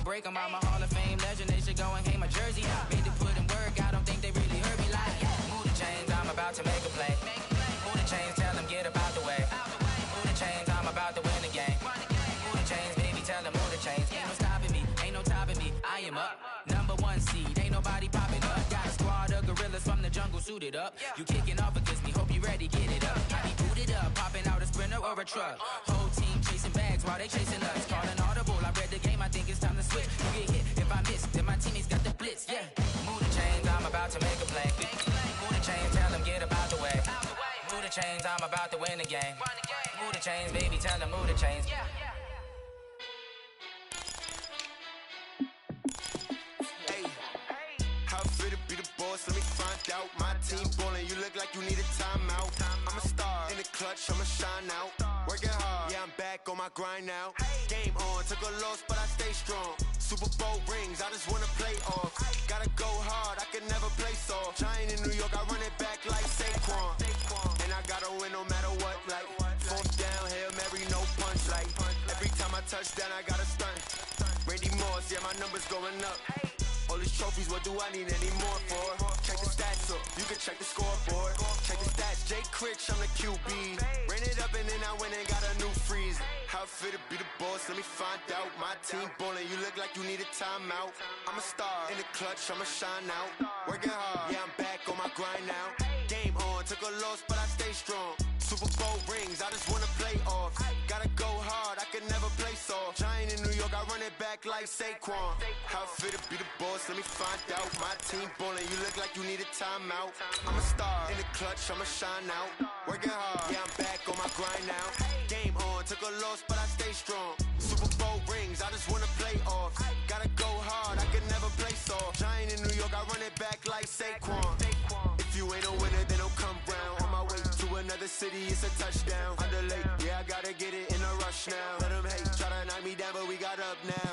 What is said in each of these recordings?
break them. I'm a Hall of Fame legend. They should go and hang my jersey. Made to put in work. I don't think they really heard me like. Move the chains, I'm about to make a play. Move the chains, tell them get up out the way. Move the chains, I'm about to win the game. Move the chains, baby, tell them move the chains. Ain't no stopping me, ain't no topping me. I am up, #1 seed. Ain't nobody popping up. Got a squad of gorillas from the jungle suited up. You kicking off against me, hope you ready, get it up. I be booted up, popping out a Sprinter or a truck. Whole team chasing bags while they chasing us. Calling audible, I read the game, I think it's time to switch. You get hit if I miss, then my teammates got the blitz, yeah. Move the chains, I'm about to make a play. Move the chains, tell them get up out the way. Move the chains, I'm about to win the game. Move the chains, baby, tell them move the chains. Let me find out. My team ballin', you look like you need a timeout. I'm a star in the clutch, I'ma shine out. Working hard, yeah, I'm back on my grind now. Game on, took a loss, but I stay strong. Super Bowl rings, I just wanna play off. Gotta go hard, I can never play soft. Giant in New York, I run it back like Saquon. And I gotta win no matter what, like 4th down, Hail Mary, no punch, like every time I touch down, I gotta stunt. Randy Moss, yeah, my numbers going up. All these trophies, what do I need any more for? Check the stats up, you can check the scoreboard. Check the stats, Jay Critch, I'm the QB. Ran it up and then I went and got a new freeze. How it feel to be the boss, let me find out. My team ballin', you look like you need a timeout. I'm a star in the clutch, I'ma shine out. Working hard, yeah, I'm back on my grind now. Game on, took a loss, but I stay strong. Super Bowl rings, I just wanna play off. Gotta go hard, I can never play soft. Giant in New York, I run it back like Saquon. How it feel to be the boss, let me find out. My team ballin', you look like you need a timeout. I'm a star in the clutch, I'ma shine out. Working hard, yeah, I'm back on my grind now. Game on, took a loss, but I stay strong. Super Bowl rings, I just wanna play off. Gotta go hard, I can never play soft. Giant in New York, I run it back like Saquon. If you ain't a winner, then don't come round. On my way to another city, it's a touchdown. Underlay, yeah, I gotta get it in a rush now. Let them hate, try to knock me down, but we got up now.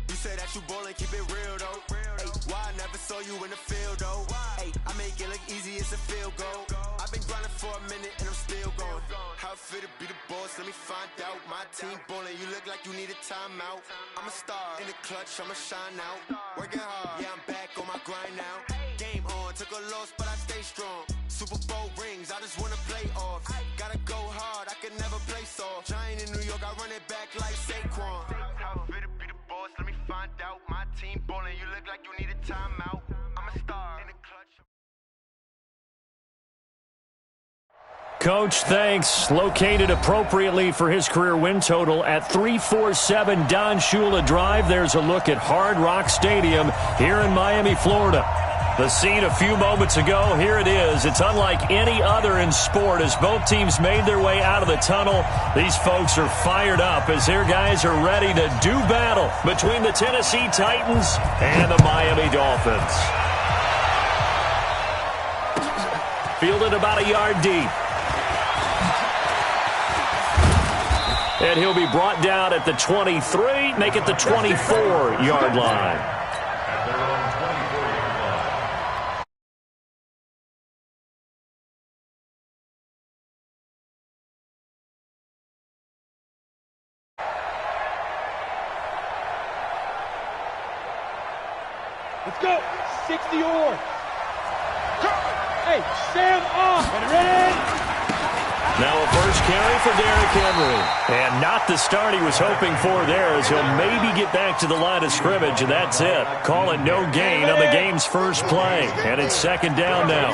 You say that you ballin', keep it real though. Hey, why I never saw you in the field though? Hey, I make it look easy, it's a field goal. I've been grinding for a minute and I'm still going. How it feel to be the boss, let me find out. My team ballin', you look like you need a timeout. I'm a star in the clutch, I'ma shine out. Working hard, yeah, I'm back on my grind now. Game on, took a loss, but I stay strong. Super Bowl rings, I just wanna play off. Gotta go hard, I can never play soft. Giant in New York, I run it back like Saquon. How it feel to be the boss, let me find out. My team ballin', you look like you need a timeout. I'm a star in the clutch. Coach, thanks. Located appropriately for his career win total at 347 Don Shula Drive. There's a look at Hard Rock Stadium here in Miami, Florida. The scene a few moments ago, here it is. It's unlike any other in sport as both teams made their way out of the tunnel. These folks are fired up as their guys are ready to do battle between the Tennessee Titans and the Miami Dolphins. Fielded about a yard deep. And he'll be brought down at the 23, make it the 24-yard line. Let's go. 60 or. Hey, Sam off. And ready. Now a first carry for Derrick Henry. And not the start he was hoping for there as he'll maybe get back to the line of scrimmage, and that's it. Call it no gain on the game's first play. And it's second down now.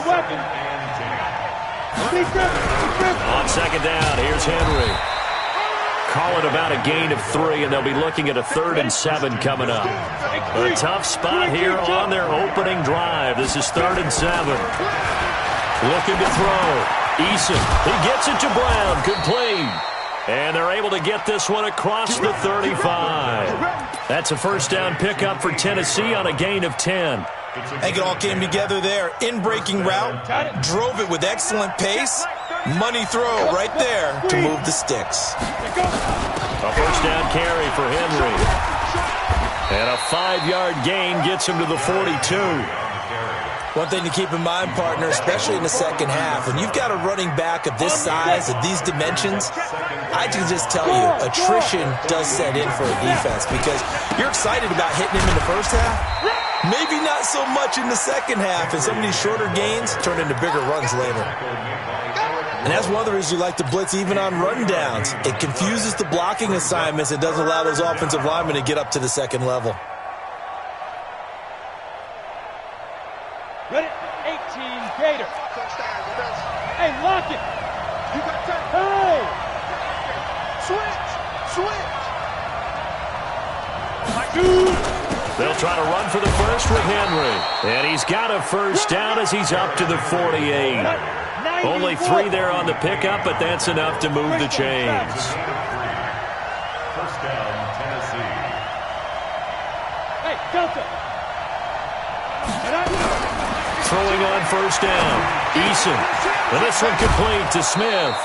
On second down, here's Henry. Call it about a gain of 3, and they'll be looking at a 3rd and 7 coming up. A tough spot here on their opening drive. This is 3rd and 7. Looking to throw. Eason, he gets it to Brown, complete. And they're able to get this one across the 35. That's a first down pickup for Tennessee on a gain of 10. I think it all came together there. In-breaking route, drove it with excellent pace. Money throw right there to move the sticks. A first down carry for Henry. And a 5-yard gain gets him to the 42. One thing to keep in mind, partner, especially in the second half, when you've got a running back of this size, of these dimensions, I can just tell you, attrition does set in for a defense because you're excited about hitting him in the first half. Maybe not so much in the second half, and some of these shorter gains turn into bigger runs later. And that's one of the reasons you like to blitz even on run downs. It confuses the blocking assignments and doesn't allow those offensive linemen to get up to the second level. Ready? 18, Gator. Hey, lock it. You got time. Hey. Switch. They'll try to run for the first with Henry. And he's got a first down as he's up to the 48. Only 3 there on the pickup, but that's enough to move the chains. First down, Tennessee. Hey, Delta. Throwing on first down. Eason. And this one complete to Smith.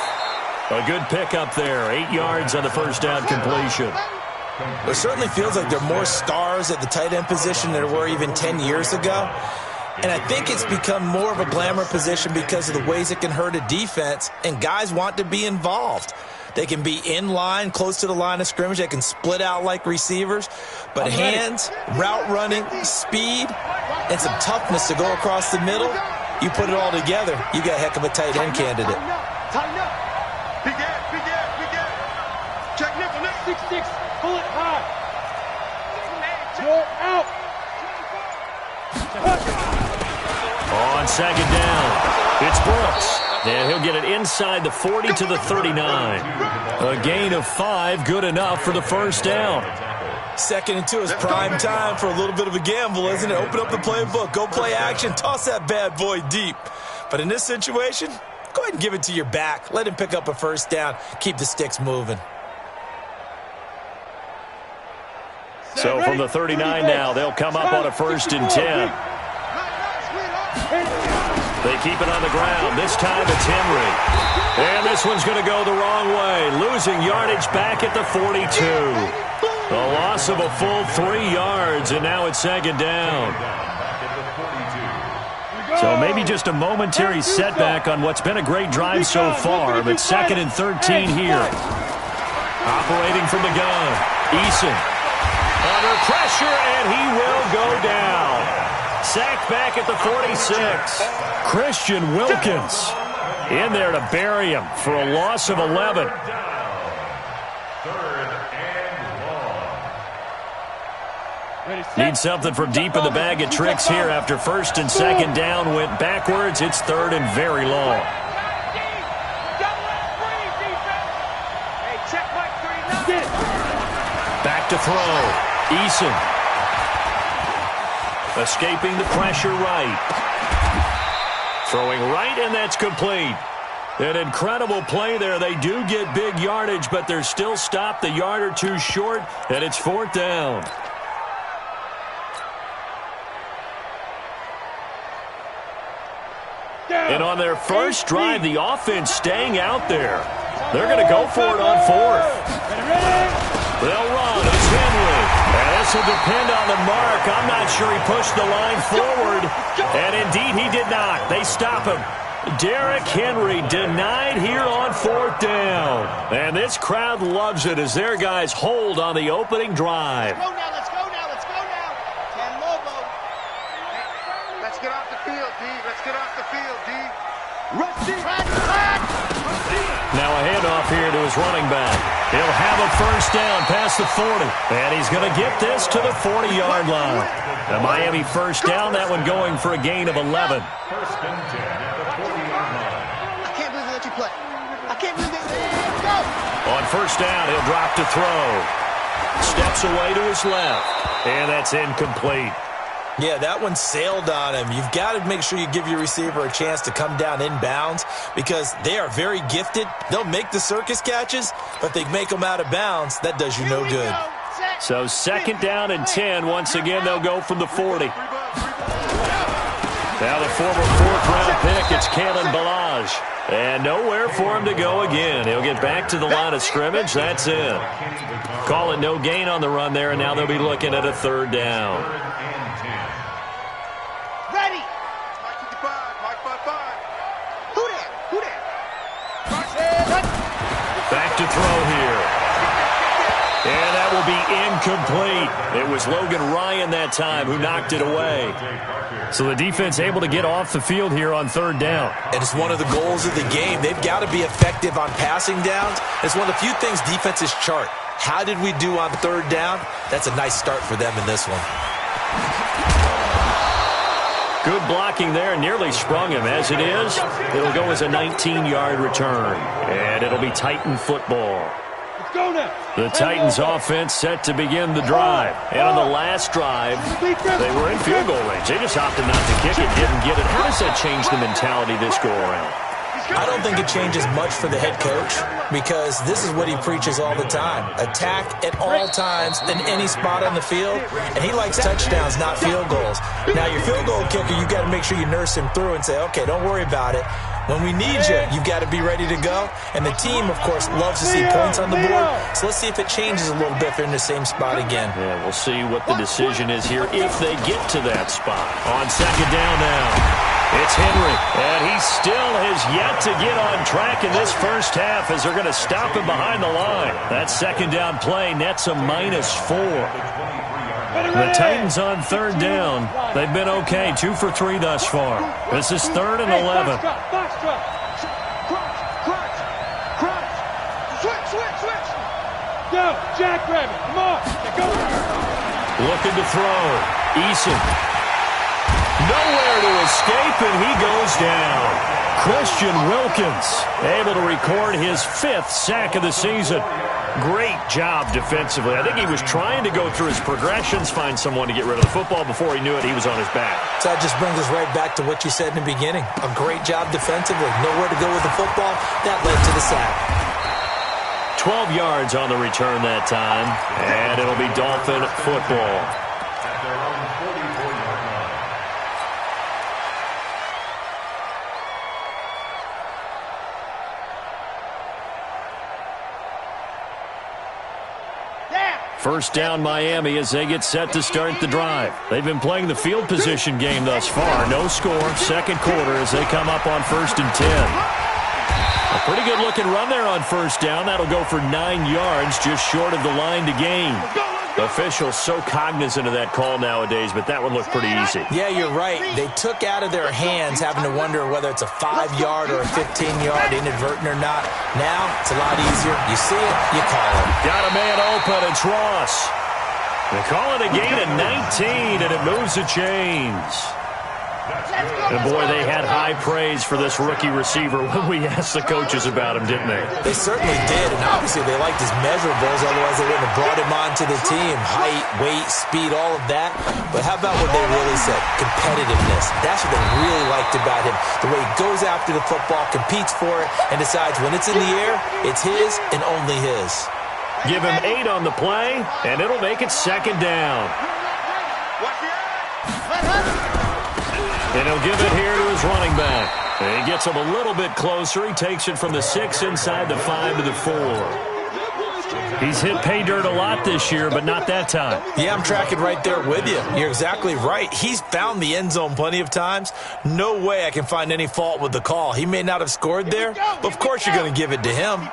A good pickup there. 8 yards on the first down completion. It certainly feels like there are more stars at the tight end position than there were even 10 years ago. And I think it's become more of a glamour position because of the ways it can hurt a defense, and guys want to be involved. They can be in line, close to the line of scrimmage. They can split out like receivers. But hands, route running, speed, and some toughness to go across the middle, you put it all together, you got a heck of a tight end candidate. Tighten up. Big gap. Check nickel. 6-6, pull it high. You're out. On second down, it's Brooks. And he'll get it inside the 40 to the 39. A gain of 5, good enough for the first down. 2nd and 2 is prime time for a little bit of a gamble, isn't it? Open up the playbook, go play action, toss that bad boy deep. But in this situation, go ahead and give it to your back. Let him pick up a first down. Keep the sticks moving. So from the 39 now, they'll come up on a 1st and 10. They keep it on the ground. This time it's Henry. And this one's going to go the wrong way. Losing yardage back at the 42. A loss of a full 3 yards, and now it's second down. So maybe just a momentary setback on what's been a great drive so far, but 2nd and 13 here. Operating from the gun. Eason. Under pressure, and he will go down. Sacked back at the 46. Christian Wilkins in there to bury him for a loss of 11. Need something from deep in the bag of tricks here after 1st and 2nd down went backwards. It's 3rd and very long. Back to throw. Eason. Escaping the pressure right. Throwing right, and that's complete. An incredible play there. They do get big yardage, but they're still stopped a yard or 2 short, and it's 4th down. And on their first drive, the offense staying out there. They're going to go for it on 4th. They'll run. It's Henry. And this will depend on the mark. I'm not sure he pushed the line forward. And indeed, he did not. They stop him. Derrick Henry denied here on 4th down. And this crowd loves it as their guys hold on the opening drive. Let's go now. 10 Lobo. Let's get off the field, D. Now a handoff here to his running back. He'll have a first down past the 40. And he's going to get this to the 40-yard line. The Miami first down, that one going for a gain of 11. 1st and 10 at the 40-yard line. I can't believe they let you play. I can't believe they let you go. On first down, he'll drop to throw. Steps away to his left. And that's incomplete. Yeah, that one sailed on him. You've got to make sure you give your receiver a chance to come down inbounds because they are very gifted. They'll make the circus catches, but they make them out of bounds. That does you no good. So 2nd down and 10. Once again, they'll go from the 40. Now the former 4th-round pick, it's Kalen Ballage. And nowhere for him to go again. He'll get back to the line of scrimmage. That's it. Call it no gain on the run there, and now they'll be looking at a 3rd down. incomplete. It was Logan Ryan that time who knocked it away. So the defense able to get off the field here on third down. And it's one of the goals of the game. They've got to be effective on passing downs. It's one of the few things defenses chart. How did we do on third down? That's a nice start for them in this one. Good blocking there, nearly sprung him. As it is, it'll go as a 19-yard return. And it'll be Titan football. The Titans offense set to begin the drive. And on the last drive, they were in field goal range. They just opted not to kick it, didn't get it. How does that change the mentality this go around? I don't think it changes much for the head coach because this is what he preaches all the time. Attack at all times in any spot on the field, and he likes touchdowns, not field goals. Now, your field goal kicker, you've got to make sure you nurse him through and say, okay, don't worry about it. When we need you, you've got to be ready to go. And the team, of course, loves to see points on the board. So let's see if it changes a little bit if they're in the same spot again. Yeah, we'll see what the decision is here if they get to that spot. On second down now. It's Henry, and he still has yet to get on track in this first half as they're going to stop him behind the line. That second down play nets a -4. The Titans on third down. They've been okay, 2 for 3 thus far. This is 3rd and 11. Switch. Go, jackrabbit, come on. Go. Looking to throw. Eason. Nowhere to escape, and he goes down. Christian Wilkins able to record his 5th sack of the season. Great job defensively. I think he was trying to go through his progressions, find someone to get rid of the football. Before he knew it, he was on his back. So that just brings us right back to what you said in the beginning. A great job defensively. Nowhere to go with the football. That led to the sack. 12 yards on the return that time, and it'll be Dolphin football. First down Miami as they get set to start the drive. They've been playing the field position game thus far. No score, second quarter as they come up on 1st and 10. A pretty good looking run there on first down. That'll go for 9 yards, just short of the line to gain. Officials so cognizant of that call nowadays, but that one looked pretty easy. Yeah, you're right. They took out of their hands having to wonder whether it's a 5-yard or a 15-yard inadvertent or not. Now, it's a lot easier. You see it, you call it. Got a man open. It's Ross. They call it a gain of 19, and it moves the chains. And, boy, they had high praise for this rookie receiver when we asked the coaches about him, didn't they? They certainly did, and obviously they liked his measurables, otherwise they wouldn't have brought him onto the team. Height, weight, speed, all of that. But how about what they really said? Competitiveness. That's what they really liked about him. The way he goes after the football, competes for it, and decides when it's in the air, it's his and only his. Give him 8 on the play, and it'll make it second down. And he'll give it here to his running back. And he gets him a little bit closer. He takes it from the 6 inside the 5 to the 4. He's hit pay dirt a lot this year, but not that time. Yeah, I'm tracking right there with you. You're exactly right. He's found the end zone plenty of times. No way I can find any fault with the call. He may not have scored there, but of course you're going to give it to him.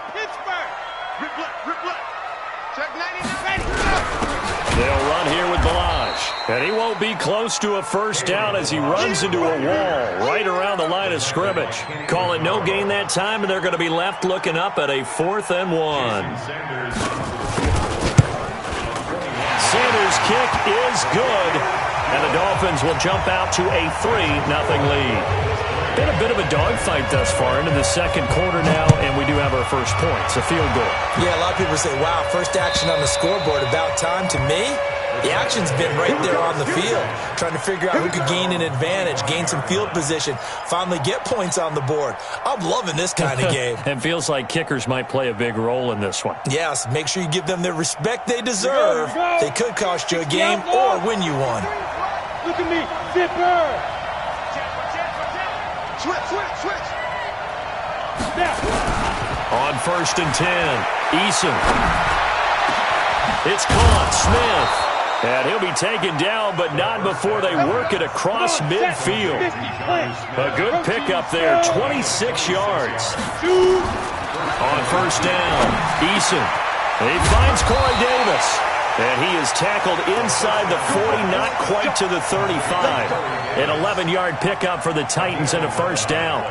They'll run here with Balaj. And he won't be close to a first down as he runs into a wall right around the line of scrimmage. Call it no gain that time, and they're going to be left looking up at a 4th and 1. Sanders' kick is good, and the Dolphins will jump out to a 3-0 lead. Been a bit of a dogfight thus far into the second quarter now, and we do have our first point. It's a field goal. Yeah, a lot of people say, wow, first action on the scoreboard, about time. To me, the action's been right there on the field, trying to figure out who could gain an advantage, gain some field position, finally get points on the board. I'm loving this kind of game. And feels like kickers might play a big role in this one. Yes, make sure you give them the respect they deserve. They could cost you a game or win you one. Look at me, zipper. Switch. On 1st and 10, Eason. It's caught, Smith. And he'll be taken down, but not before they work it across midfield. A good pickup there, 26 yards. On 1st down, Eason. He finds Corey Davis. And he is tackled inside the 40, not quite to the 35. An 11-yard pickup for the Titans and a first down.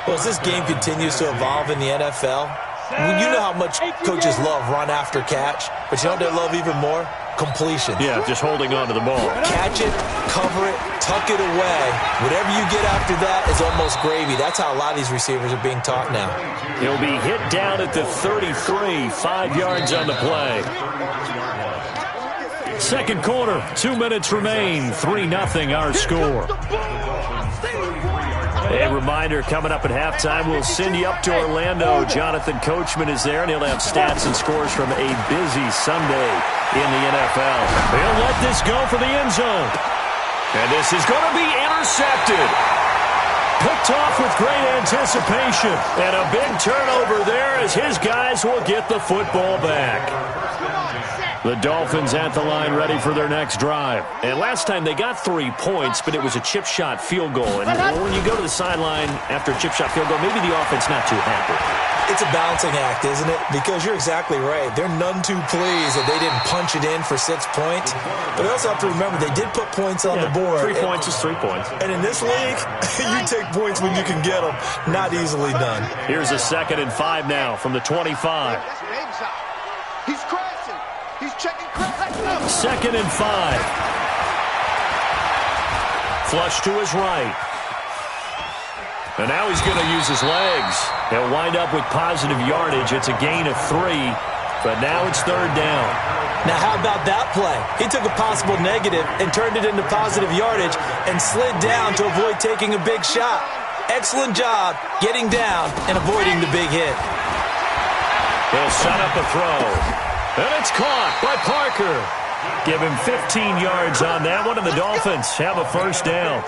Well, as this game continues to evolve in the NFL, you know how much coaches love run after catch, but you know what they love even more? Completion. Yeah, just holding on to the ball. Catch it, cover it, tuck it away. Whatever you get after that is almost gravy. That's how a lot of these receivers are being taught now. He'll be hit down at the 33, 5 yards on the play. Second quarter, 2 minutes remain, 3-0 our score. A reminder, coming up at halftime, we'll send you up to Orlando. Jonathan Coachman is there, and he'll have stats and scores from a busy Sunday in the NFL. He'll let this go for the end zone. And this is going to be intercepted. Picked off with great anticipation. And a big turnover there as his guys will get the football back. The Dolphins at the line ready for their next drive. And last time they got 3 points, but it was a chip shot field goal. And when you go to the sideline after a chip shot field goal, maybe the offense not too happy. It's a balancing act, isn't it? Because you're exactly right. They're none too pleased that they didn't punch it in for 6 points. But they also have to remember they did put points on the board. 3 points is 3 points. And in this league, you take points when you can get them. Not easily done. Here's a 2nd and 5 now from the 25. He's crashing. He's checking crash. 2nd and 5. Flush to his right. And now he's going to use his legs. He'll wind up with positive yardage. It's a gain of 3, but now it's 3rd down. Now, how about that play? He took a possible negative and turned it into positive yardage and slid down to avoid taking a big shot. Excellent job getting down and avoiding the big hit. He'll set up a throw. And it's caught by Parker. Give him 15 yards on that one, and the Dolphins have a first down.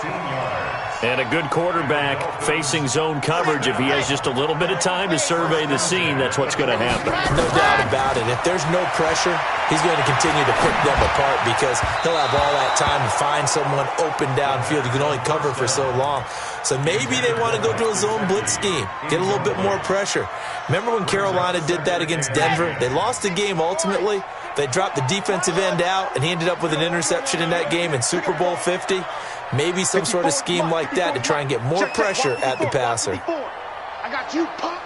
And a good quarterback facing zone coverage. If he has just a little bit of time to survey the scene, that's what's going to happen. No doubt about it. If there's no pressure, he's going to continue to pick them apart because he'll have all that time to find someone open downfield. You can only cover for so long. So maybe they want to go to a zone blitz scheme, get a little bit more pressure. Remember when Carolina did that against Denver? They lost the game ultimately. They dropped the defensive end out, and he ended up with an interception in that game in Super Bowl 50. Maybe some sort of scheme like that to try and get more pressure at the passer. I got you, punk.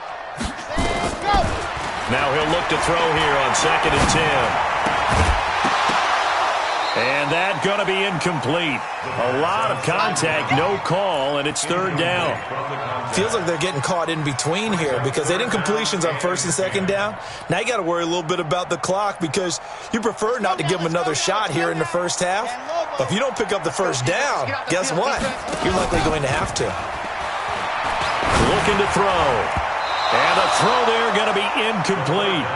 Now he'll look to throw here on 2nd and 10. And that's going to be incomplete. A lot of contact, no call, and it's 3rd down. Feels like they're getting caught in between here because they didn't completions on 1st and 2nd down. Now you got to worry a little bit about the clock because you prefer not to give them another shot here in the first half. But if you don't pick up the first down, guess what? You're likely going to have to. Looking to throw. And a throw there going to be incomplete.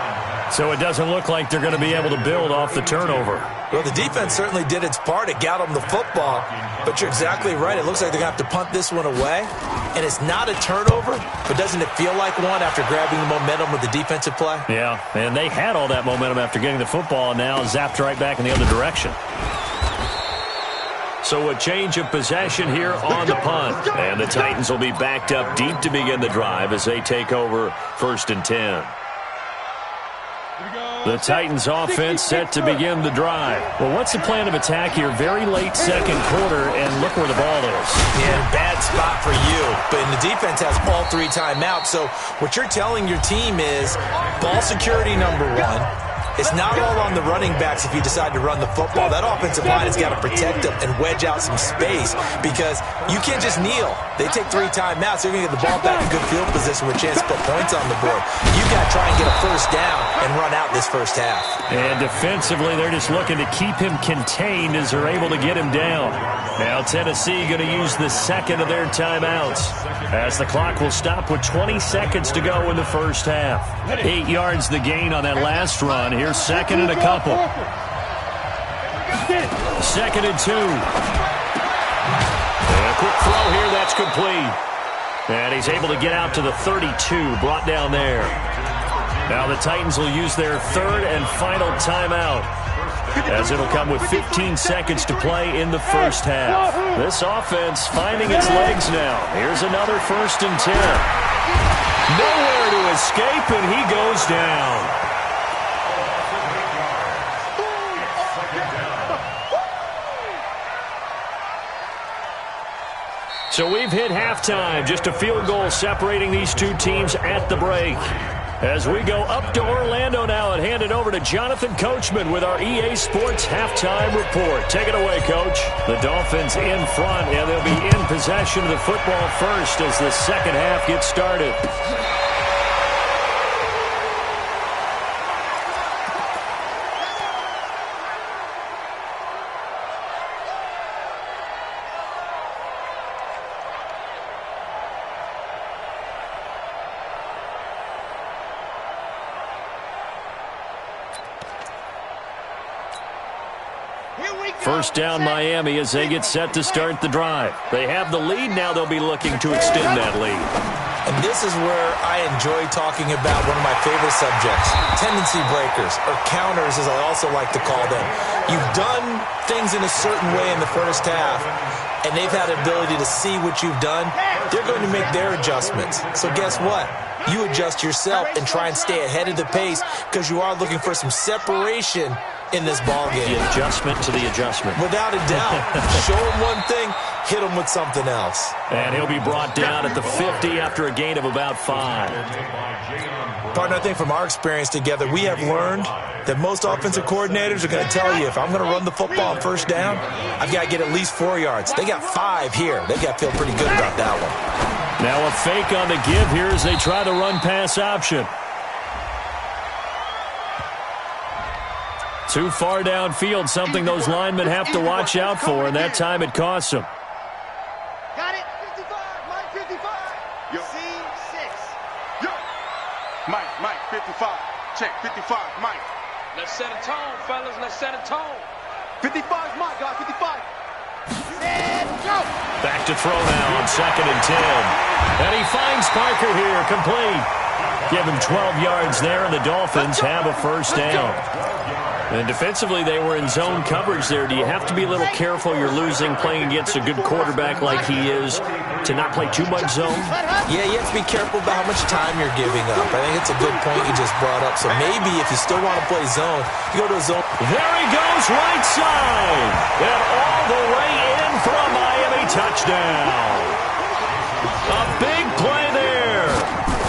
So it doesn't look like they're going to be able to build off the turnover. Well, the defense certainly did its part. It got them the football. But you're exactly right. It looks like they're going to have to punt this one away. And it's not a turnover, but doesn't it feel like one after grabbing the momentum with the defensive play? Yeah, and they had all that momentum after getting the football, and now zapped right back in the other direction. So a change of possession here on the punt. And the Titans will be backed up deep to begin the drive as they take over 1st and 10. The Titans offense set to begin the drive. Well, what's the plan of attack here? Very late 2nd quarter, and look where the ball is. Yeah, bad spot for you. But the defense has all 3 timeouts. So what you're telling your team is ball security number 1. It's not all on the running backs if you decide to run the football. That offensive line has got to protect them and wedge out some space because you can't just kneel. They take 3 timeouts. They're going to get the ball back in good field position with a chance to put points on the board. You got to try and get a first down and run out this first half. And defensively, they're just looking to keep him contained as they're able to get him down. Now Tennessee going to use the 2nd of their timeouts as the clock will stop with 20 seconds to go in the first half. 8 yards the gain on that last run. Here's 2nd and a couple. 2nd and 2. And a quick throw here, that's complete. And he's able to get out to the 32, brought down there. Now the Titans will use their 3rd and final timeout, as it'll come with 15 seconds to play in the first half. This offense finding its legs now. Here's another 1st and 10. Nowhere to escape, and he goes down. So we've hit halftime. Just a field goal separating these two teams at the break. As we go up to Orlando now and hand it over to Jonathan Coachman with our EA Sports Halftime Report. Take it away, Coach. The Dolphins in front, and they'll be in possession of the football first as the second half gets started. First down, Miami, as they get set to start the drive. They have the lead. Now they'll be looking to extend that lead. And this is where I enjoy talking about one of my favorite subjects, tendency breakers, or counters as I also like to call them. You've done things in a certain way in the first half, and they've had the ability to see what you've done. They're going to make their adjustments. So guess what? You adjust yourself and try and stay ahead of the pace because you are looking for some separation in this ballgame. The adjustment to the adjustment. Without a doubt. Show him one thing, hit him with something else. And he'll be brought down at the 50 after a gain of about 5. Partner, I think from our experience together, we have learned that most offensive coordinators are going to tell you, if I'm going to run the football on first down, I've got to get at least 4 yards. They got 5 here. They got to feel pretty good about that one. Now a fake on the give here as they try the run-pass option. Too far downfield, something those linemen have to watch out for, and that time it costs them. Got it. 55. Mike 55. Yo. C6. Yo. Mike, 55. Check, 55, Mike. Let's set a tone, fellas. Let's set a tone. 55 is Mike, guys, 55. And go. Back to throw now on 2nd and 10. And he finds Parker here, complete. Give him 12 yards there, and the Dolphins have a first down. And defensively, they were in zone coverage there. Do you have to be a little careful? You're losing, playing against a good quarterback like he is, to not play too much zone? Yeah, you have to be careful about how much time you're giving up. I think it's a good point you just brought up. So maybe if you still want to play zone, you go to a zone. There he goes, right side. And all the way in for a Miami touchdown. A big play there.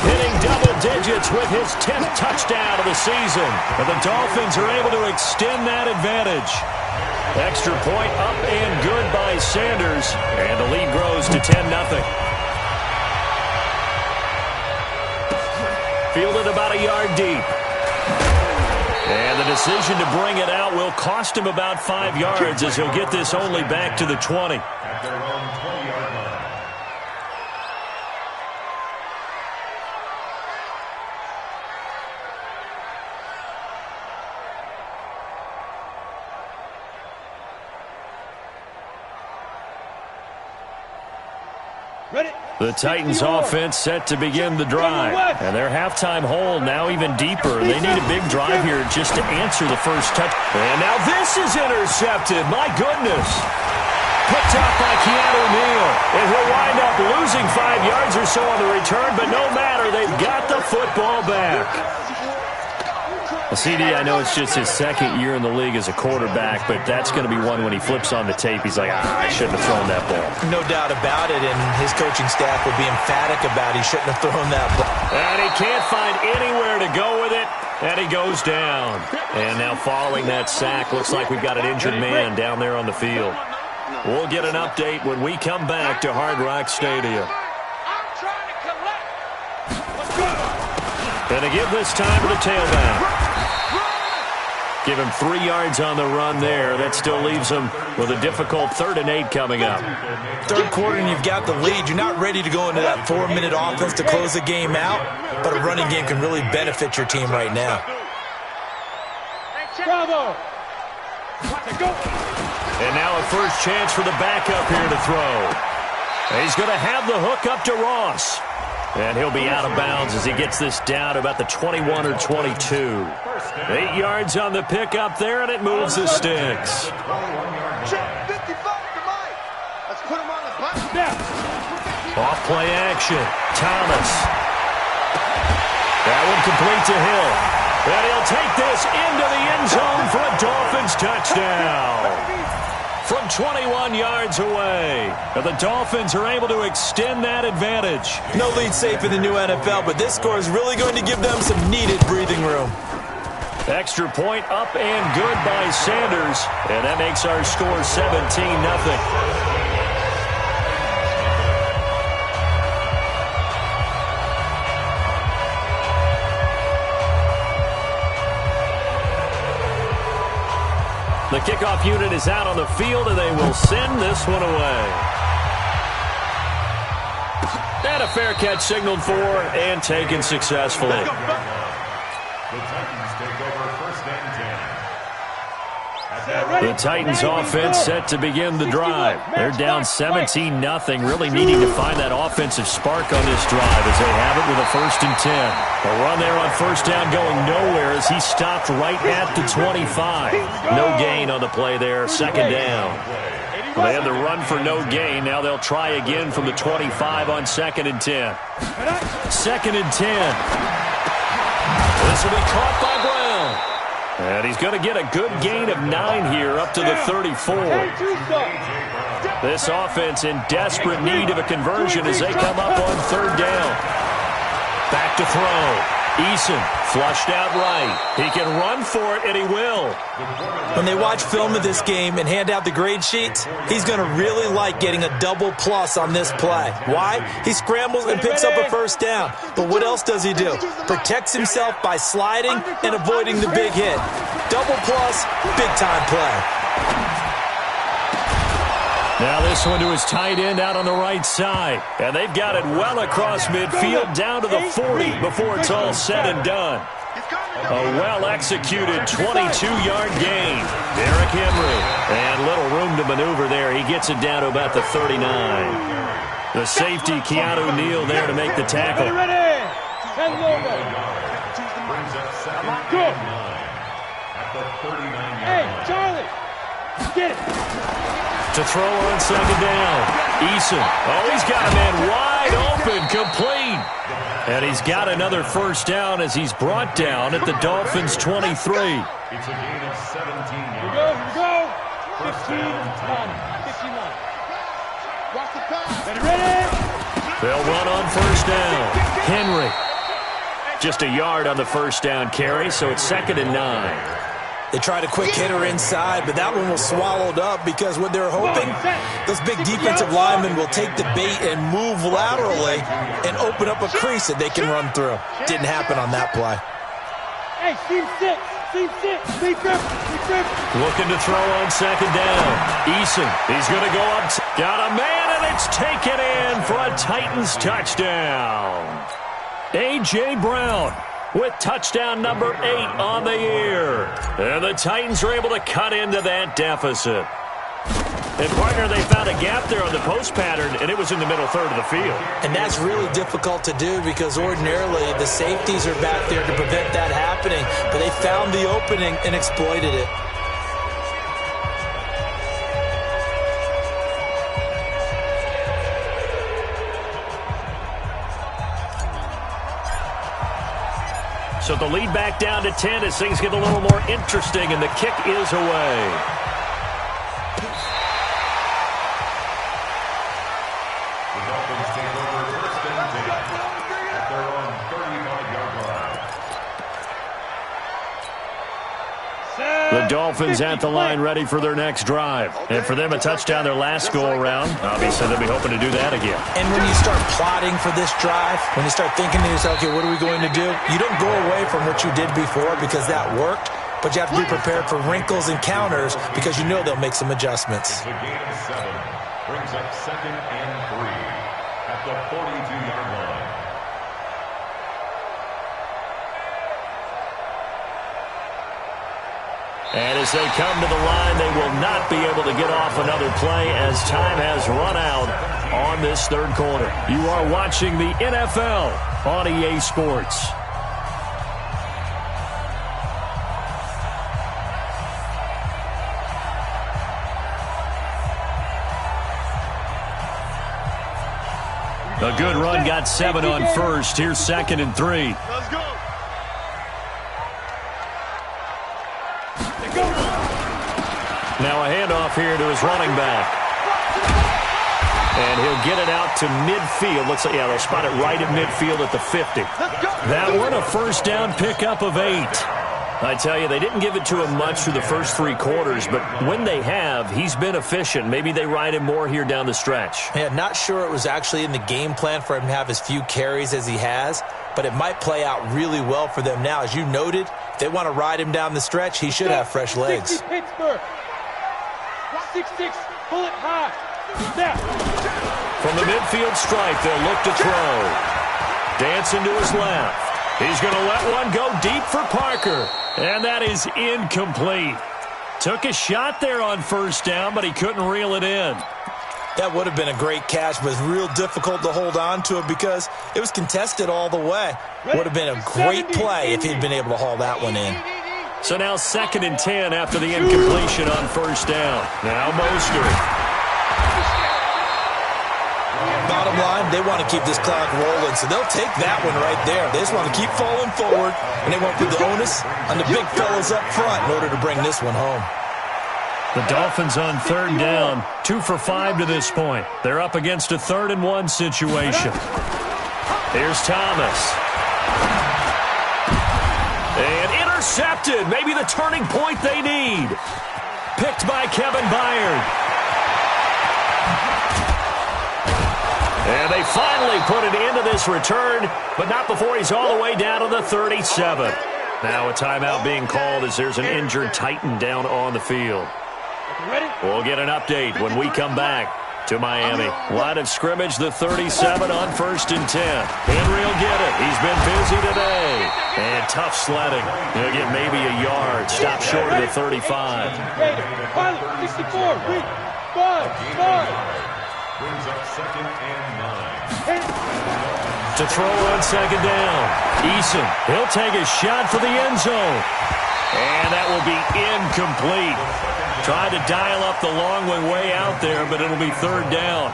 Hitting double digits with his 10th touchdown of the season. And the Dolphins are able to extend that advantage. Extra point up and good by Sanders. And the lead grows to 10-0. Fielded about a yard deep. And the decision to bring it out will cost him about 5 yards as he'll get this only back to the 20. At their own 20-yard line. The Titans offense set to begin the drive. And their halftime hole now even deeper. They need a big drive here just to answer the first touch. And now this is intercepted. My goodness. Picked up by Keanu Neal. And he'll wind up losing 5 yards or so on the return. But no matter, they've got the football back. CD, I know it's just his second year in the league as a quarterback, but that's going to be one when he flips on the tape. He's like, I shouldn't have thrown that ball. No doubt about it, and his coaching staff will be emphatic about he shouldn't have thrown that ball. And he can't find anywhere to go with it, and he goes down. And now following that sack, looks like we've got an injured man down there on the field. We'll get an update when we come back to Hard Rock Stadium. And to give this time to the tailback. Give him 3 yards on the run there. That still leaves him with a difficult 3rd and 8 coming up. Third quarter and you've got the lead. You're not ready to go into that 4-minute offense to close the game out, but a running game can really benefit your team right now. Bravo. And now a first chance for the backup here to throw. He's going to have the hook up to Ross. And he'll be out of bounds as he gets this down to about the 21 or 22. 8 yards on the pickup there, and it moves the sticks. 55 to Mike. Let's put him on the button. Off play action. Thomas. That one complete to Hill. And he'll take this into the end zone for a Dolphins touchdown. from 21 yards away. And the Dolphins are able to extend that advantage. No lead safe in the new NFL, but this score is really going to give them some needed breathing room. Extra point up and good by Sanders. And that makes our score 17-0. The kickoff unit is out on the field, and they will send this one away. And a fair catch signaled for and taken successfully. The Titans take over 1st and 10. The Titans offense set to begin the drive. They're down 17-0, really needing to find that offensive spark on this drive as they have it with a 1st and 10. A run there on 1st down going nowhere as he stopped right at the 25. No gain on the play there, 2nd down. Well, they had the run for no gain. Now they'll try again from the 25 on 2nd and 10. 2nd and 10. This will be caught by Brown. And he's going to get a good gain of 9 here up to the 34. This offense in desperate need of a conversion as they come up on 3rd down. Back to throw. Eason flushed out right. He can run for it, and he will. When they watch film of this game and hand out the grade sheets, he's going to really like getting a double plus on this play. Why? He scrambles and picks up a 1st down. But what else does he do? Protects himself by sliding and avoiding the big hit. Double plus, big-time play. Now this one to his tight end out on the right side. And they've got it well across midfield down to the 40 before it's all said and done. A well-executed 22-yard gain. Derrick Henry. And little room to maneuver there. He gets it down to about the 39. The safety, Keanu Neal, there to make the tackle. Hey, Charlie, get it. To throw on 2nd down. Eason. Oh, he's got a man wide open, complete. And he's got another 1st down as he's brought down at the Dolphins' 23. It's a gain of 17 Here yards. we go. 15-9. Watch the pass. Ready? They'll run on 1st down. Henry. Just a yard on the 1st down carry, so it's 2nd and 9. They tried a quick hitter inside, but that one was swallowed up because what they're hoping, those big defensive linemen will take the bait and move laterally and open up a crease that they can run through. Didn't happen on that play. Hey, team 6. Looking to throw on 2nd down. Eason, he's going to go up. Got a man, and it's taken in for a Titans touchdown. A.J. Brown with touchdown number 8 on the year. And the Titans are able to cut into that deficit. And, partner, they found a gap there on the post pattern, and it was in the middle third of the field. And that's really difficult to do because ordinarily the safeties are back there to prevent that happening. But they found the opening and exploited it. So the lead back down to 10 as things get a little more interesting, and the kick is away. The Dolphins take over 1st and 10 at their own 35-yard line. The Dolphins at the line ready for their next drive. And for them, a touchdown their last go-around. Obviously, they'll be hoping to do that again. And when you start plotting for this drive, when you start thinking to yourself, okay, what are we going to do? You don't go away from what you did before because that worked, but you have to be prepared for wrinkles and counters because you know they'll make some adjustments. It's a gain of 7. Brings up 2nd and 3 at the 42-yard line. And as they come to the line, they will not be able to get off another play as time has run out on this third quarter. You are watching the NFL on EA Sports. A good run got 7 on 1st. Here's 2nd and 3. Let's go. Now a handoff here to his running back. And he'll get it out to midfield. Looks like, yeah, they'll spot it right at midfield at the 50. That one, a first down pickup of 8. I tell you, they didn't give it to him much through the first 3 quarters, but when they have, he's been efficient. Maybe they ride him more here down the stretch. Yeah, not sure it was actually in the game plan for him to have as few carries as he has, but it might play out really well for them now. As you noted, if they want to ride him down the stretch, he should have fresh legs. Pittsburgh. 6-6, pull it high. Snap. From the midfield stripe, they'll look to throw. Dancing to his left. He's going to let one go deep for Parker. And that is incomplete. Took a shot there on first down, but he couldn't reel it in. That would have been a great catch, but it's real difficult to hold on to it because it was contested all the way. Would have been a great play if he'd been able to haul that one in. So now 2nd and 10 after the incompletion on first down. Now Mostert. Bottom line, they want to keep this clock rolling, so they'll take that one right there. They just want to keep falling forward, and they want to put the onus on the big fellas up front in order to bring this one home. The Dolphins on 3rd down, 2 for 5 to this point. They're up against a 3rd and 1 situation. Here's Thomas. And intercepted. Maybe the turning point they need. Picked by Kevin Byard. And they finally put an end to this return, but not before he's all the way down to the 37. Now a timeout being called as there's an injured Titan down on the field. We'll get an update when we come back to Miami. Line of scrimmage, the 37 on 1st and 10. Henry will get it. He's been busy today. And tough sledding. He'll get maybe a yard. Stop short of the 35. 64, weak, 5. Brings up 2nd and 9. To throw on 2nd down. Eason, he'll take a shot for the end zone. And that will be incomplete. Tried to dial up the long way out there, but it'll be 3rd down.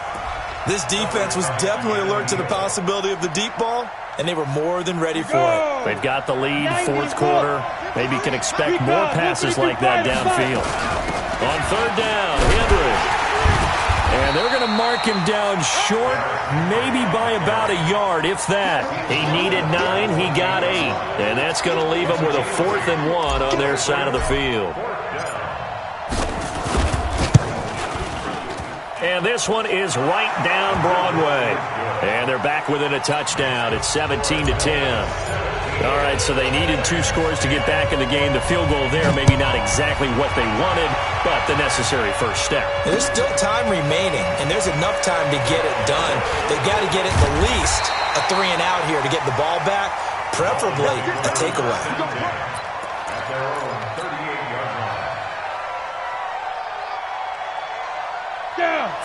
This defense was definitely alert to the possibility of the deep ball, and they were more than ready for it. They've got the lead, 4th quarter. Maybe can expect more passes like that downfield. On 3rd down, Henry. And they're going to mark him down short, maybe by about a yard, if that. He needed 9, he got 8. And that's going to leave him with a 4th and 1 on their side of the field. And this one is right down Broadway. And they're back within a touchdown. It's 17-10. All right, so they needed 2 scores to get back in the game. The field goal there, maybe not exactly what they wanted, but the necessary first step. There's still time remaining, and there's enough time to get it done. They've got to get at the least a 3-and-out here to get the ball back, preferably a takeaway. At their own 38-yard line.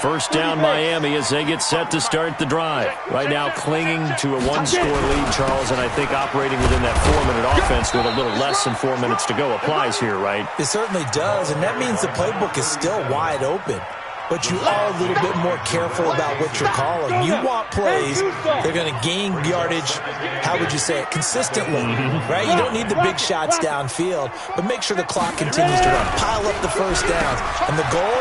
First down Miami as they get set to start the drive. Right now clinging to a 1-score lead, Charles, and I think operating within that 4-minute offense with a little less than 4 minutes to go applies here, right? It certainly does, and that means the playbook is still wide open. But you are a little bit more careful about what you're calling. You want plays, they're going to gain yardage, how would you say it, consistently, right? You don't need the big shots downfield, but make sure the clock continues to run. Pile up the first downs. And the goal,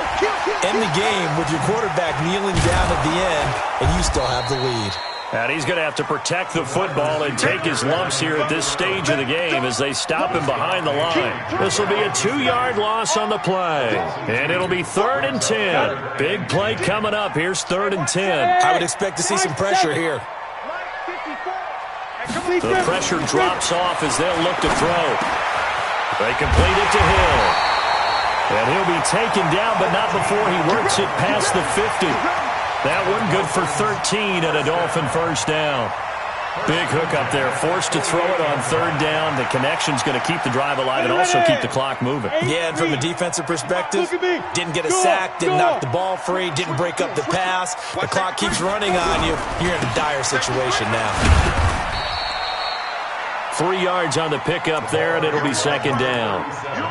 end the game with your quarterback kneeling down at the end, and you still have the lead. And he's going to have to protect the football and take his lumps here at this stage of the game as they stop him behind the line. This will be a 2-yard loss on the play. And it'll be 3rd and 10. Big play coming up. Here's 3rd and 10. I would expect to see some pressure here. The pressure drops off as they'll look to throw. They complete it to Hill. And he'll be taken down, but not before he works it past the 50. That one good for 13 and a Dolphin first down. Big hook up there. Forced to throw it on 3rd down. The connection's going to keep the drive alive and also keep the clock moving. Yeah, and from a defensive perspective, didn't get a sack, didn't knock the ball free, didn't break up the pass. The clock keeps running on you. You're in a dire situation now. 3 yards on the pickup there, and it'll be 2nd down.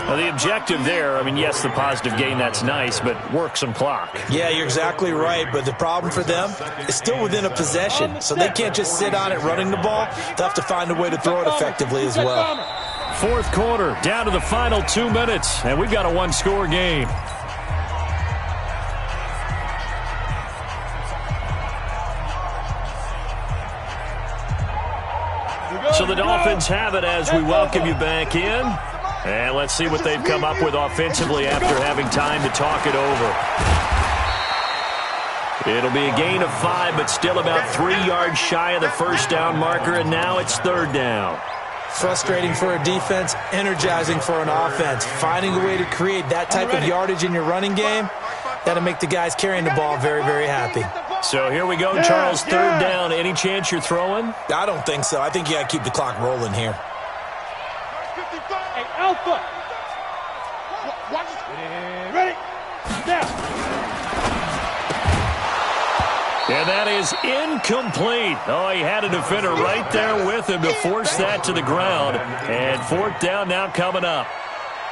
Now, the objective there, I mean, yes, the positive gain, that's nice, but work some clock. Yeah, you're exactly right, but the problem for them is still within a possession, so they can't just sit on it running the ball. They'll have to find a way to throw it effectively as well. 4th quarter, down to the final 2 minutes, and we've got a 1-score game. So the Dolphins have it as we welcome you back in. And let's see what they've come up with offensively after having time to talk it over. It'll be a gain of 5, but still about 3 yards shy of the first down marker, and now it's 3rd down. Frustrating for a defense, energizing for an offense. Finding a way to create that type of yardage in your running game, that'll make the guys carrying the ball very, very happy. So here we go, Charles, 3rd down. Any chance you're throwing? I don't think so. I think you got to keep the clock rolling here. Hey, Alpha. Watch it. Ready? Now. And that is incomplete. Oh, he had a defender right there with him to force that to the ground. And 4th down now coming up.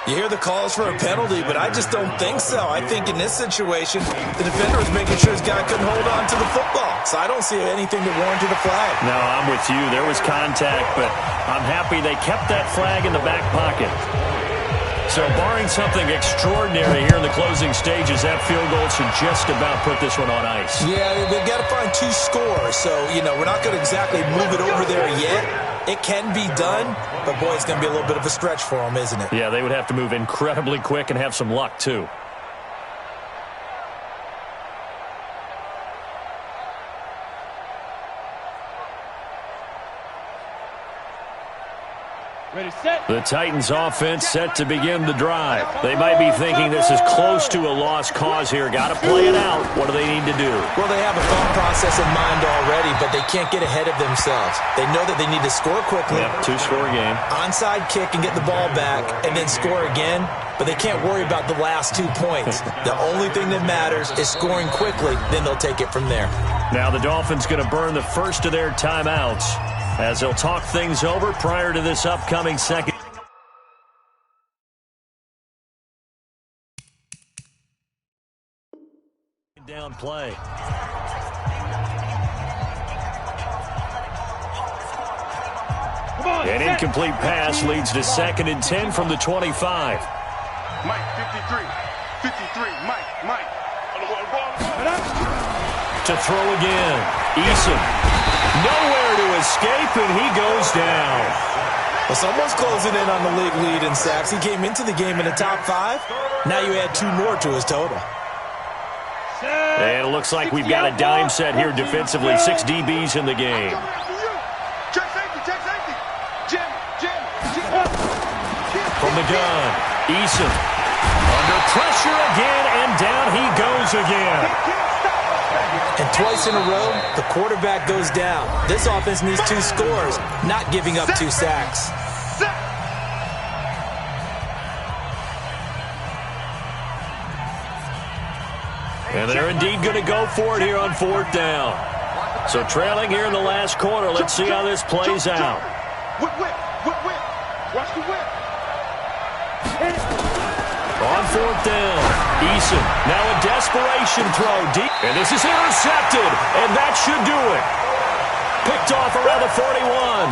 You hear the calls for a penalty, but I just don't think so. I think in this situation, the defender was making sure his guy couldn't hold on to the football. So I don't see anything that warranted a flag. No, I'm with you. There was contact, but I'm happy they kept that flag in the back pocket. So barring something extraordinary here in the closing stages, that field goal should just about put this one on ice. Yeah, they've got to find 2 scores. So, we're not going to exactly move it over there yet. It can be done, but, boy, it's going to be a little bit of a stretch for them, isn't it? Yeah, they would have to move incredibly quick and have some luck, too. Ready, set. The Titans offense set to begin the drive. They might be thinking this is close to a lost cause here. Got to play it out. What do they need to do? Well, they have a thought process in mind already, but they can't get ahead of themselves. They know that they need to score quickly. Yep, 2-score game. Onside kick and get the ball back and then score again, but they can't worry about the last 2 points. The only thing that matters is scoring quickly, then they'll take it from there. Now the Dolphins going to burn the first of their timeouts as they'll talk things over prior to this upcoming second. Down play. An incomplete pass leads to 2nd and 10 from the 25. Mike, 53. 53. Mike. To throw again. Eason. Nowhere to escape, and he goes down. Well, someone's closing in on the league lead in sacks. He came into the game in the top 5. Now you add 2 more to his total. And it looks like we've got a dime set here defensively. 6 DBs in the game. Check safety. Jim. From the gun, Eason. Under pressure again, and down he goes again. And twice in a row, the quarterback goes down. This offense needs 2 scores, not giving up 2 sacks. And they're indeed going to go for it here on 4th down. So trailing here in the last quarter. Let's see how this plays out. Whip. Watch the whip. On 4th down, Eason. Now a desperation throw deep. And this is intercepted. And that should do it. Picked off around the 41.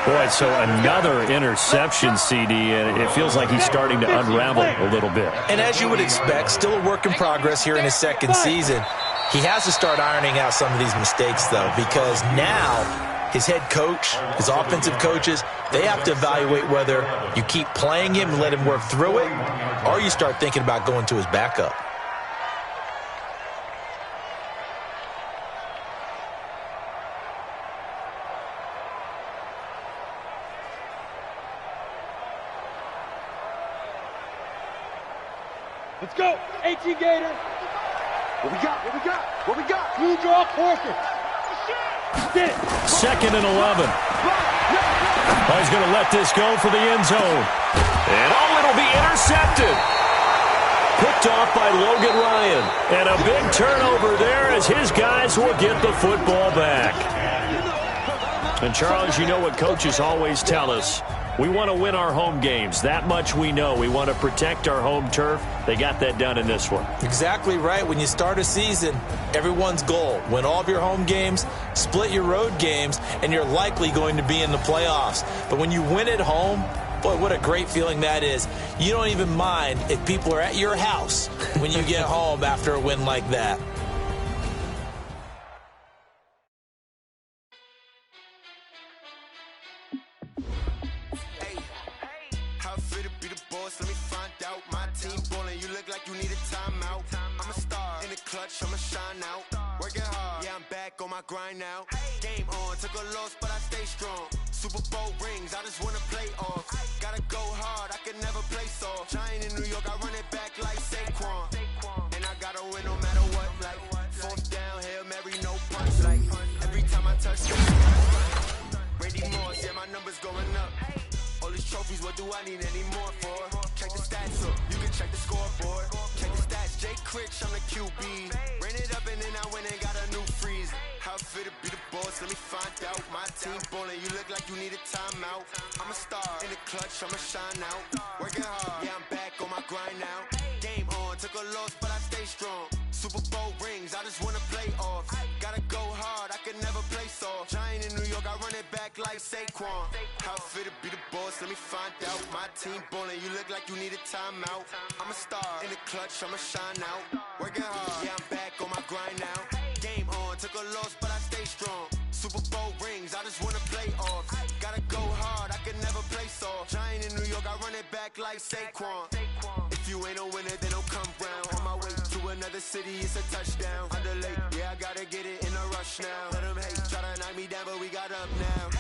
Boy, so another interception, CD, and it feels like he's starting to unravel a little bit. And as you would expect, still a work in progress here in his 2nd season. He has to start ironing out some of these mistakes, though, because now his head coach, his offensive coaches, they have to evaluate whether you keep playing him and let him work through it, or you start thinking about going to his backup. Let's go. 18 Gator. What we got? Blue draw quarter. Did it. 2nd and 11. He's going to let this go for the end zone. And it'll be intercepted. Picked off by Logan Ryan. And a big turnover there as his guys will get the football back. And Charles, you know what coaches always tell us. We want to win our home games. That much we know. We want to protect our home turf. They got that done in this one. Exactly right. When you start a season, everyone's goal, win all of your home games, split your road games, and you're likely going to be in the playoffs. But when you win at home, boy, what a great feeling that is. You don't even mind if people are at your house when you get home after a win like that. clutch, I'ma shine out. Working hard, yeah, I'm back on my grind now. Game on, took a loss, but I stay strong. Super Bowl rings, I just wanna play off. Gotta go hard, I can never play soft. Giant in New York, I run it back like Saquon. And I gotta win no matter what, like fourth down, Hail Mary, no punch. Like every time I touch the Brady Moss, yeah, my numbers going up. All these trophies, what do I need any more for? Check the stats up, you can check the scoreboard. Check the stats, Jay Critch, I'm the QB. Ran it up and then I went and got a new freeze. How fit to be the boss, let me find out. My team ballin', you look like you need a timeout. I'm a star in the clutch, I'ma shine out. Working hard, yeah, I'm back on my grind now. Game on, took a loss, but I stay strong. Super Bowl rings, I just wanna play off. Gotta go hard, I can never play soft. Giant in New York, I run it back like Saquon. How fit to be the boss, let me find out. My team ballin', you look like you need a timeout. I'm a star in the clutch, I'ma shine out. Working hard, yeah, I'm back on my grind now. Game on, took a loss, but I stay strong. Super Bowl rings, I just wanna play off. Gotta go hard, I can never play soft. Giant in New York, I run it back like Saquon. If you ain't a winner, then don't come round. On my way to another city, it's a touchdown. Underlay, yeah, I gotta get it in a rush now. Let them hate, try to knock me down, but we got up now.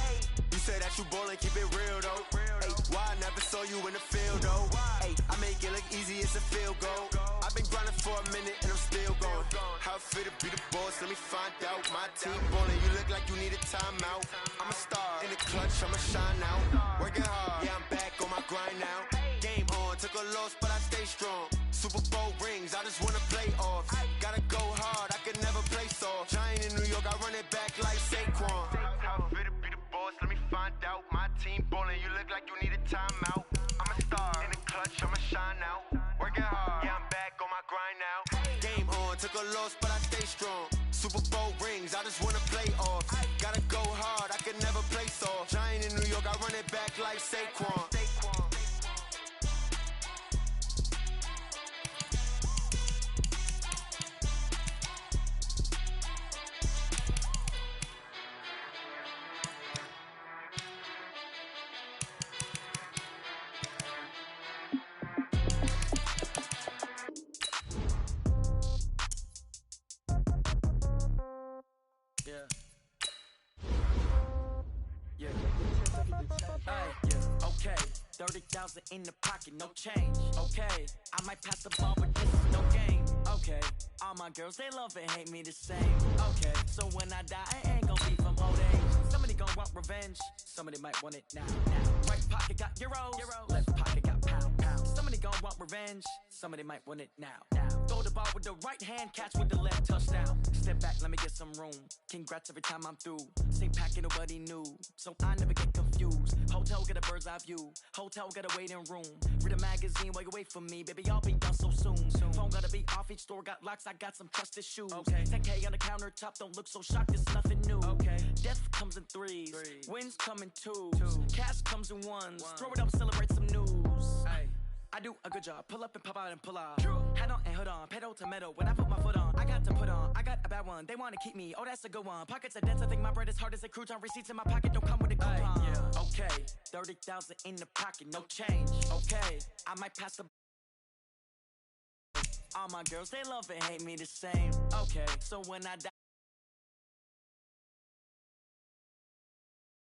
You say that you ballin', keep it real though. Hey, why I never saw you in the field though? Hey, I make it look easy, it's a field goal. I've been grinding for a minute and I'm still going. How fit to be the boss, let me find out. My team ballin', you look like you need a timeout. I'm a star in the clutch, I'ma shine out. Working hard, yeah, I'm back on my grind now. Game on, took a loss, but I stay strong. Super Bowl rings, I just wanna play off. Gotta go hard, I can never play soft. Giant in New York, I run it back like Saquon. How fit to be the boss, let me find out. My team ballin', you look like you need a timeout. I'm a star in the clutch, I'ma shine out. Working hard, yeah, I'm back on my grind now. Game on, took a loss, but I stay strong. Super Bowl rings, I just wanna play off. Gotta go hard, I can never play soft. Giant in New York, I run it back like Saquon. Okay, 30,000 in the pocket, no change. Okay, I might pass the ball, but this is no game. Okay, all my girls, they love and hate me the same. Okay, so when I die, I ain't gonna be from old age. Somebody gonna want revenge, somebody might want it now. Right pocket got euros, left pocket got pounds. Somebody gonna want revenge, somebody might want it now. Throw the ball with the right hand, catch with the left, touchdown. Step back, let me get some room. Congrats every time I'm through. Same packet, nobody knew, so I never get confused. Hotel get a bird's eye view. Hotel got a waiting room. Read a magazine while you wait for me, baby. I'll be done so soon. Phone gotta be off. Each store got locks. I got some trusted shoes. Okay. 10K on the countertop. Don't look so shocked. It's nothing new. Okay. Death comes in threes. Wins come in twos. Cash comes in ones. Throw it up, celebrate some news. Ay. I do a good job. Pull up and pop out and pull off. Hat on and hood on. Pedal to metal. When I put my foot on, I got to put on. I got a bad one. They want to keep me. Oh, that's a good one. Pockets are dense. I think my bread is hard as a crouton. Receipts in my pocket don't come with a coupon. Yeah. Okay. 30,000 in the pocket. No change. Okay. I might pass the. All my girls, they love and hate me the same. Okay. So when I die,